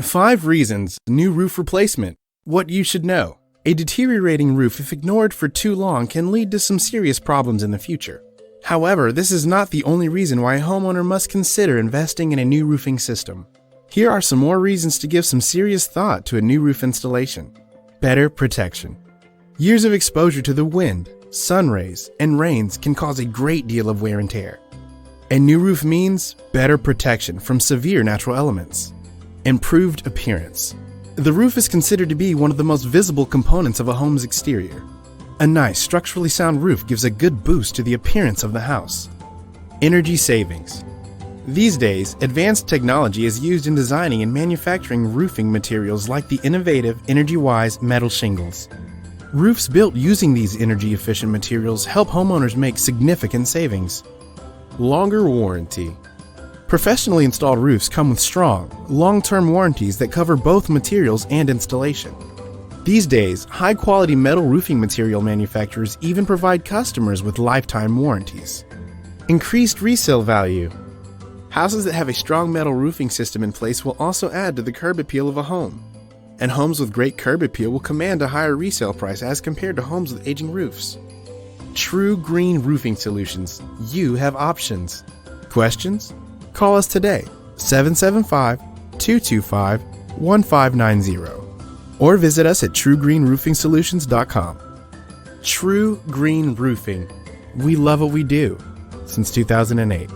5 reasons new roof replacement. What you should know. A deteriorating roof, if ignored for too long, can lead to some serious problems in the future. However, this is not the only reason why a homeowner must consider investing in a new roofing system. Here are some more reasons to give some serious thought to a new roof installation. Better protection. Years of exposure to the wind, sun rays, and rains can cause a great deal of wear and tear. A new roof means better protection from severe natural elements. Improved appearance. The roof is considered to be one of the most visible components of a home's exterior. A nice, structurally sound roof gives a good boost to the appearance of the house. Energy savings. These days, advanced technology is used in designing and manufacturing roofing materials like the innovative, energy-wise metal shingles. Roofs built using these energy-efficient materials help homeowners make significant savings. Longer warranty. Professionally installed roofs come with strong, long-term warranties that cover both materials and installation. These days, high-quality metal roofing material manufacturers even provide customers with lifetime warranties. Increased resale value. Houses that have a strong metal roofing system in place will also add to the curb appeal of a home. And homes with great curb appeal will command a higher resale price as compared to homes with aging roofs. True Green Roofing Solutions. You have options. Questions? Call us today, 775-225-1590, or visit us at truegreenroofingsolutions.com. True Green Roofing. We love what we do since 2008.